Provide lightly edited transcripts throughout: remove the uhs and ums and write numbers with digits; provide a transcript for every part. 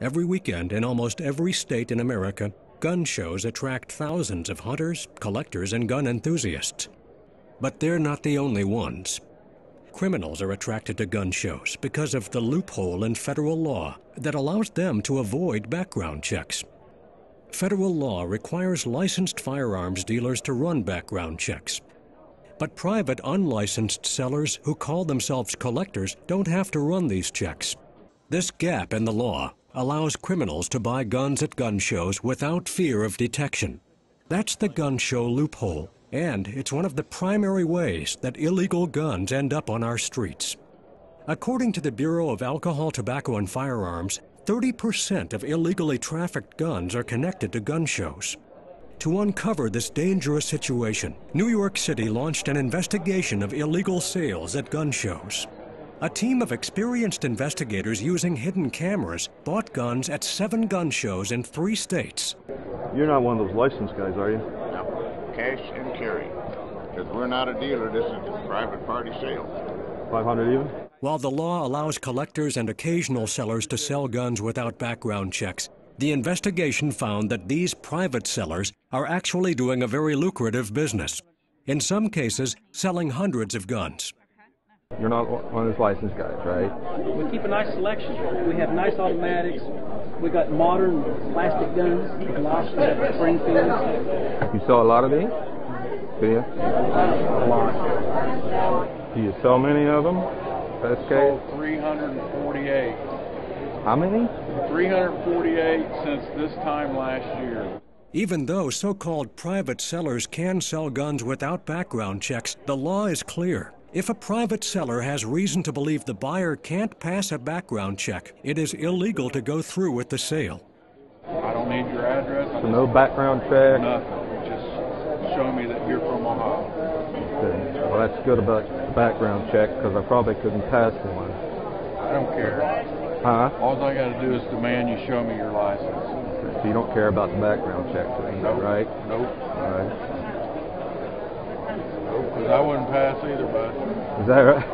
Every weekend in almost every state in America, gun shows attract thousands of hunters, collectors, and gun enthusiasts. But they're not the only ones. Criminals are attracted to gun shows because of the loophole in federal law that allows them to avoid background checks. Federal law requires licensed firearms dealers to run background checks. But private unlicensed sellers who call themselves collectors don't have to run these checks. This gap in the law allows criminals to buy guns at gun shows without fear of detection. That's the gun show loophole, and it's one of the primary ways that illegal guns end up on our streets. According to the Bureau of Alcohol, Tobacco, and Firearms, 30% of illegally trafficked guns are connected to gun shows. To uncover this dangerous situation, New York City launched an investigation of illegal sales at gun shows. A team of experienced investigators using hidden cameras bought guns at 7 gun shows in 3 states. You're not one of those licensed guys, are you? No, cash and carry. Because we're not a dealer, this is a private party sale. 500 even? While the law allows collectors and occasional sellers to sell guns without background checks, the investigation found that these private sellers are actually doing a very lucrative business. In some cases, selling hundreds of guns. You're not one of those licensed guys, right? We keep a nice selection. We have nice automatics. We got modern plastic guns, Glock, Springfield. You sell a lot of these? Do you? A lot. Do you sell many of them? Best case? Sold 348. How many? 348 since this time last year. Even though so-called private sellers can sell guns without background checks, the law is clear. If a private seller has reason to believe the buyer can't pass a background check, it is illegal to go through with the sale. I don't need your address. So no background check? Nothing. Just show me that you're from Ohio. Okay. Well, that's good about the background check, because I probably couldn't pass one. I don't care. Huh? All I got to do is demand you show me your license. Okay. So you don't care about the background check, Nope. right? Nope. All right. Nope, because I wouldn't pass either, bud. Is that right?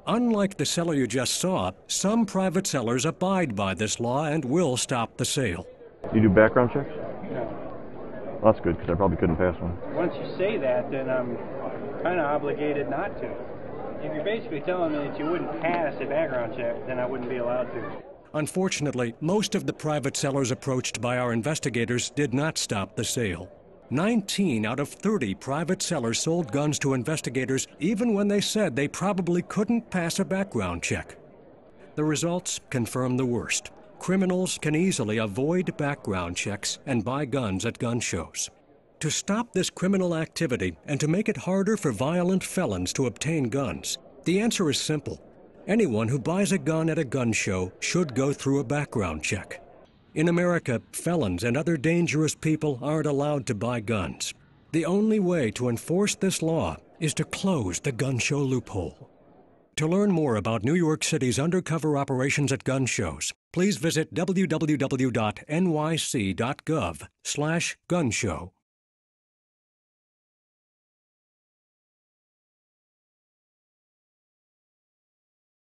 Unlike the seller you just saw, some private sellers abide by this law and will stop the sale. You do background checks? No. Well, that's good, because I probably couldn't pass one. Once you say that, then I'm kind of obligated not to. If you're basically telling me that you wouldn't pass a background check, then I wouldn't be allowed to. Unfortunately, most of the private sellers approached by our investigators did not stop the sale. 19 out of 30 private sellers sold guns to investigators even when they said they probably couldn't pass a background check. The results confirm the worst. Criminals can easily avoid background checks and buy guns at gun shows. To stop this criminal activity and to make it harder for violent felons to obtain guns, the answer is simple. Anyone who buys a gun at a gun show should go through a background check. In America, felons and other dangerous people aren't allowed to buy guns. The only way to enforce this law is to close the gun show loophole. To learn more about New York City's undercover operations at gun shows, please visit www.nyc.gov/gunshow.